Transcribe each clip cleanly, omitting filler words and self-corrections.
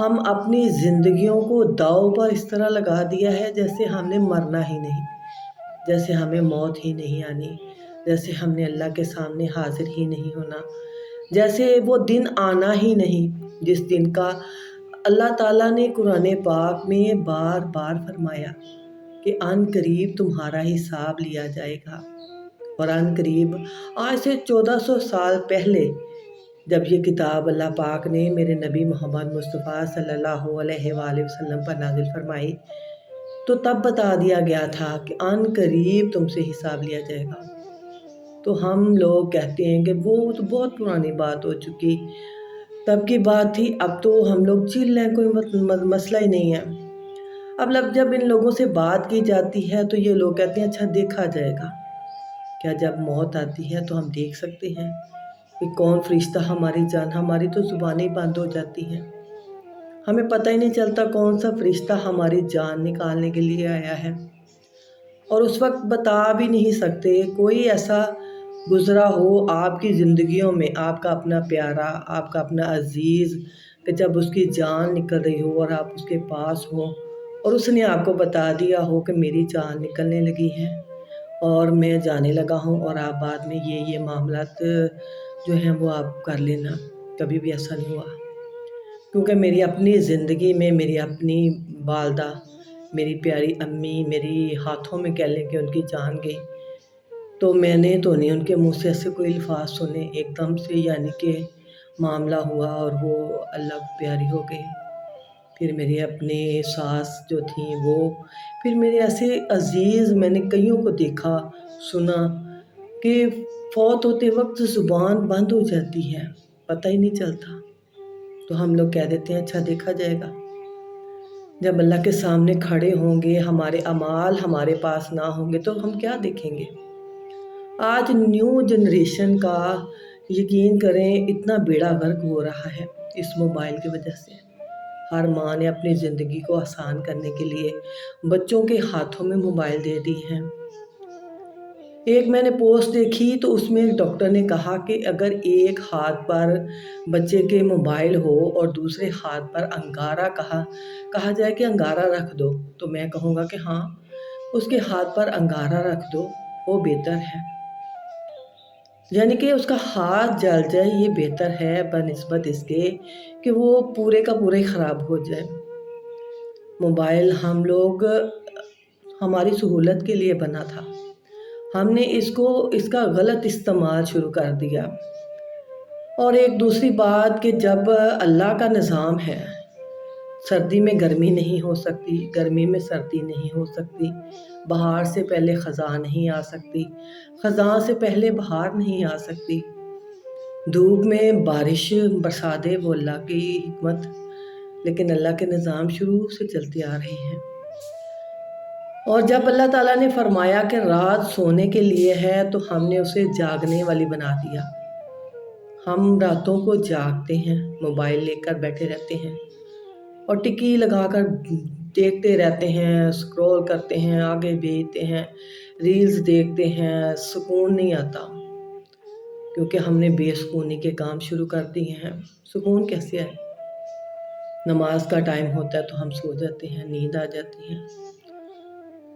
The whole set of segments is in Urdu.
ہم اپنی زندگیوں کو داؤ پر اس طرح لگا دیا ہے جیسے ہم نے مرنا ہی نہیں، جیسے ہمیں موت ہی نہیں آنی، جیسے ہم نے اللہ کے سامنے حاضر ہی نہیں ہونا، جیسے وہ دن آنا ہی نہیں جس دن کا اللہ تعالیٰ نے قرآن پاک میں بار بار فرمایا کہ عن قریب تمہارا حساب لیا جائے گا۔ اور عن قریب آج سے 1400 سال پہلے جب یہ کتاب اللہ پاک نے میرے نبی محمد مصطفیٰ صلی اللہ علیہ وآلہ وسلم پر نازل فرمائی تو تب بتا دیا گیا تھا کہ عن قریب تم سے حساب لیا جائے گا۔ تو ہم لوگ کہتے ہیں کہ وہ تو بہت پرانی بات ہو چکی، تب کی بات تھی، اب تو ہم لوگ چل ہیں، کوئی مسئلہ ہی نہیں ہے۔ اب جب ان لوگوں سے بات کی جاتی ہے تو یہ لوگ کہتے ہیں اچھا دیکھا جائے گا۔ کیا جب موت آتی ہے تو ہم دیکھ سکتے ہیں کہ کون فرشتہ ہماری جان، ہماری تو زبانیں بند ہو جاتی ہیں، ہمیں پتہ ہی نہیں چلتا کون سا فرشتہ ہماری جان نکالنے کے لیے آیا ہے، اور اس وقت بتا بھی نہیں سکتے۔ کوئی ایسا گزرا ہو آپ کی زندگیوں میں، آپ کا اپنا پیارا، آپ کا اپنا عزیز، کہ جب اس کی جان نکل رہی ہو اور آپ اس کے پاس ہو اور اس نے آپ کو بتا دیا ہو کہ میری جان نکلنے لگی ہے اور میں جانے لگا ہوں، اور آپ بعد میں یہ معاملات جو ہیں وہ آپ کر لینا۔ کبھی بھی ایسا نہیں ہوا، کیونکہ میری اپنی زندگی میں میری اپنی والدہ، میری پیاری امی، میری ہاتھوں میں کہہ لیں کہ ان کی جان گئی، تو میں نے تو نہیں ان کے منہ سے ایسے کوئی الفاظ سنے ایک دم سے، یعنی کہ معاملہ ہوا اور وہ اللہ کو پیاری ہو گئی۔ پھر میری اپنے ساس جو تھیں وہ، پھر میرے ایسے عزیز میں نے کئیوں کو دیکھا سنا کہ فوت ہوتے وقت زبان بند ہو جاتی ہے، پتہ ہی نہیں چلتا۔ تو ہم لوگ کہہ دیتے ہیں اچھا دیکھا جائے گا۔ جب اللہ کے سامنے کھڑے ہوں گے، ہمارے اعمال ہمارے پاس نہ ہوں گے تو ہم کیا دیکھیں گے؟ آج نیو جنریشن کا یقین کریں اتنا بیڑا غرق ہو رہا ہے اس موبائل کی وجہ سے۔ ہر ماں نے اپنی زندگی کو آسان کرنے کے لیے بچوں کے ہاتھوں میں موبائل دے دی ہیں۔ ایک میں نے پوسٹ دیکھی تو اس میں ڈاکٹر نے کہا کہ اگر ایک ہاتھ پر بچے کے موبائل ہو اور دوسرے ہاتھ پر انگارہ کہا جائے کہ انگارہ رکھ دو، تو میں کہوں گا کہ ہاں، اس کے ہاتھ پر انگارہ رکھ دو، وہ بہتر ہے۔ یعنی کہ اس کا ہاتھ جل جائے یہ بہتر ہے بنسبت اس کے کہ وہ پورے کا پورے خراب ہو جائے۔ موبائل ہماری سہولت کے لیے بنا تھا، ہم نے اس کا غلط استعمال شروع کر دیا۔ اور ایک دوسری بات کہ جب اللہ کا نظام ہے، سردی میں گرمی نہیں ہو سکتی، گرمی میں سردی نہیں ہو سکتی، بہار سے پہلے خزاں نہیں آ سکتی، خزاں سے پہلے بہار نہیں آ سکتی، دھوپ میں بارش برسا دے وہ اللہ کی حکمت، لیکن اللہ کے نظام شروع سے چلتے آ رہے ہیں۔ اور جب اللہ تعالیٰ نے فرمایا کہ رات سونے کے لیے ہے تو ہم نے اسے جاگنے والی بنا دیا۔ ہم راتوں کو جاگتے ہیں، موبائل لے کر بیٹھے رہتے ہیں اور ٹکی لگا کر دیکھتے رہتے ہیں، سکرول کرتے ہیں، آگے بھیجتے ہیں، ریلز دیکھتے ہیں، سکون نہیں آتا، کیونکہ ہم نے بے سکونی کے کام شروع کر دیے ہیں۔ سکون کیسے آئے؟ نماز کا ٹائم ہوتا ہے تو ہم سو جاتے ہیں، نیند آ جاتی ہے۔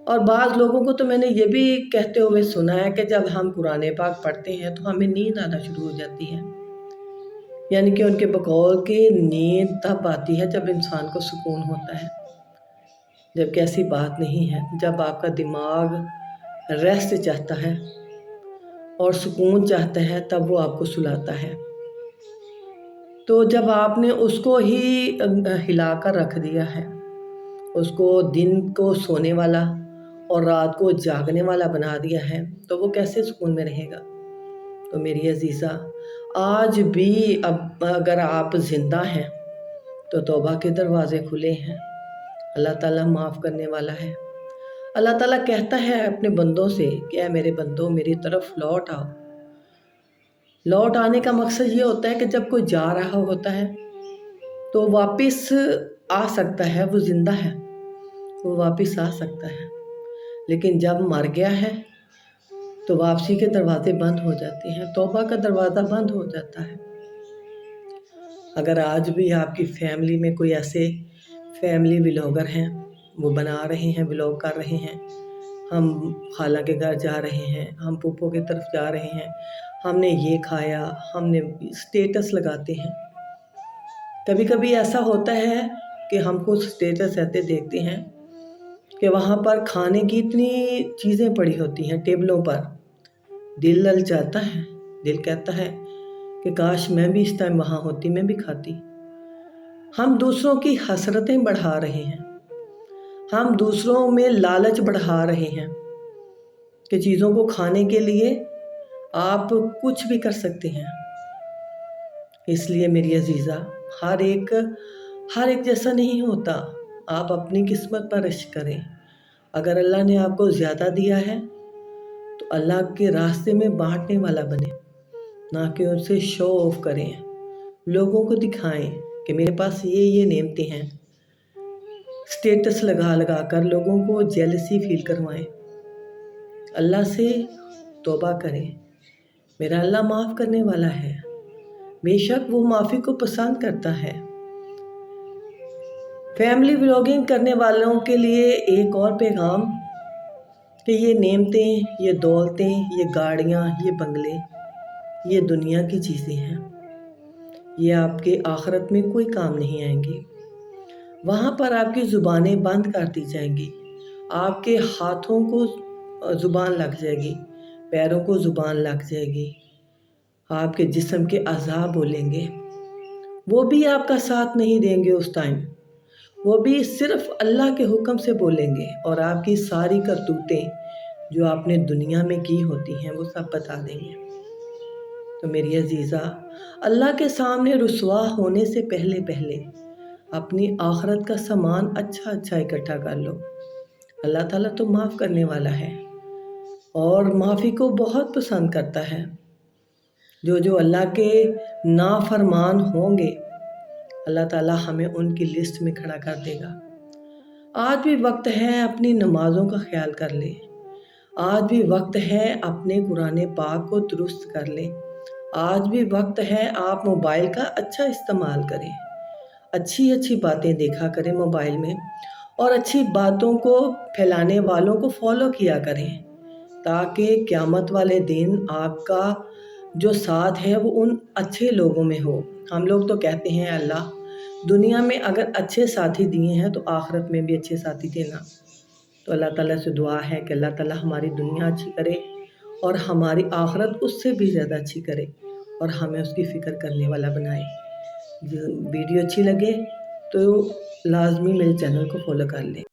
اور بعض لوگوں کو تو میں نے یہ بھی کہتے ہوئے سنا ہے کہ جب ہم قرآن پاک پڑھتے ہیں تو ہمیں نیند آنا شروع ہو جاتی ہے، یعنی کہ ان کے بقول کہ نیند تب آتی ہے جب انسان کو سکون ہوتا ہے، جبکہ ایسی بات نہیں ہے۔ جب آپ کا دماغ ریسٹ چاہتا ہے اور سکون چاہتا ہے تب وہ آپ کو سلاتا ہے۔ تو جب آپ نے اس کو ہی ہلا کر رکھ دیا ہے، اس کو دن کو سونے والا اور رات کو جاگنے والا بنا دیا ہے، تو وہ کیسے سکون میں رہے گا؟ تو میری عزیزہ، آج بھی اگر آپ زندہ ہیں تو توبہ کے دروازے کھلے ہیں، اللہ تعالیٰ معاف کرنے والا ہے۔ اللہ تعالیٰ کہتا ہے اپنے بندوں سے کہ اے میرے بندوں میری طرف لوٹ آؤ۔ لوٹ آنے کا مقصد یہ ہوتا ہے کہ جب کوئی جا رہا ہوتا ہے تو واپس آ سکتا ہے، وہ زندہ ہے، وہ واپس آ سکتا ہے، لیکن جب مر گیا ہے تو واپسی کے دروازے بند ہو جاتے ہیں، توبہ کا دروازہ بند ہو جاتا ہے۔ اگر آج بھی آپ کی فیملی میں کوئی ایسے فیملی ولاگر ہیں، وہ بنا رہے ہیں، ولاگ کر رہے ہیں، ہم خالہ کے گھر جا رہے ہیں، ہم پھوپھو کی طرف جا رہے ہیں، ہم نے یہ کھایا، ہم نے اسٹیٹس لگاتے ہیں۔ کبھی کبھی ایسا ہوتا ہے کہ ہم کو اسٹیٹس ایسے دیکھتے ہیں کہ وہاں پر کھانے کی اتنی چیزیں پڑی ہوتی ہیں ٹیبلوں پر، دل للچاتا ہے، دل کہتا ہے کہ کاش میں بھی اس ٹائم وہاں ہوتی، میں بھی کھاتی۔ ہم دوسروں کی حسرتیں بڑھا رہے ہیں، ہم دوسروں میں لالچ بڑھا رہے ہیں کہ چیزوں کو کھانے کے لیے آپ کچھ بھی کر سکتے ہیں۔ اس لیے میری عزیزہ، ہر ایک جیسا نہیں ہوتا۔ آپ اپنی قسمت پر رشک کریں۔ اگر اللہ نے آپ کو زیادہ دیا ہے تو اللہ کے راستے میں بانٹنے والا بنے، نہ کہ ان سے شو آف کریں، لوگوں کو دکھائیں کہ میرے پاس یہ نعمتیں ہیں، اسٹیٹس لگا کر لوگوں کو جیلسی فیل کروائیں۔ اللہ سے توبہ کریں، میرا اللہ معاف کرنے والا ہے، بے شک وہ معافی کو پسند کرتا ہے۔ فیملی ولاگنگ کرنے والوں کے لیے ایک اور پیغام کہ یہ نعمتیں، یہ دولتیں، یہ گاڑیاں، یہ بنگلے، یہ دنیا کی چیزیں ہیں، یہ آپ کے آخرت میں کوئی کام نہیں آئیں گی۔ وہاں پر آپ کی زبانیں بند کر دی جائیں گی، آپ کے ہاتھوں کو زبان لگ جائے گی، پیروں کو زبان لگ جائے گی، آپ کے جسم کے اعضاء بولیں گے، وہ بھی آپ کا ساتھ نہیں دیں گے اس ٹائم، وہ بھی صرف اللہ کے حکم سے بولیں گے، اور آپ کی ساری کرتوتیں جو آپ نے دنیا میں کی ہوتی ہیں وہ سب بتا دیں گے۔ تو میری عزیزہ، اللہ کے سامنے رسوا ہونے سے پہلے اپنی آخرت کا سامان اچھا اکٹھا کر لو۔ اللہ تعالیٰ تو معاف کرنے والا ہے اور معافی کو بہت پسند کرتا ہے۔ جو اللہ کے نافرمان ہوں گے، اللہ تعالیٰ ہمیں ان کی لسٹ میں کھڑا کر دے گا۔ آج بھی وقت ہے اپنی نمازوں کا خیال کر لیں، آج بھی وقت ہے اپنے قرآن پاک کو درست کر لیں، آج بھی وقت ہے آپ موبائل کا اچھا استعمال کریں، اچھی باتیں دیکھا کریں موبائل میں، اور اچھی باتوں کو پھیلانے والوں کو فالو کیا کریں، تاکہ قیامت والے دن آپ کا جو ساتھ ہے وہ ان اچھے لوگوں میں ہو۔ ہم لوگ تو کہتے ہیں اللہ دنیا میں اگر اچھے ساتھی دیے ہیں تو آخرت میں بھی اچھے ساتھی دینا۔ تو اللہ تعالیٰ سے دعا ہے کہ اللہ تعالیٰ ہماری دنیا اچھی کرے اور ہماری آخرت اس سے بھی زیادہ اچھی کرے، اور ہمیں اس کی فکر کرنے والا بنائے۔ ویڈیو اچھی لگے تو لازمی میرے چینل کو فالو کر لیں۔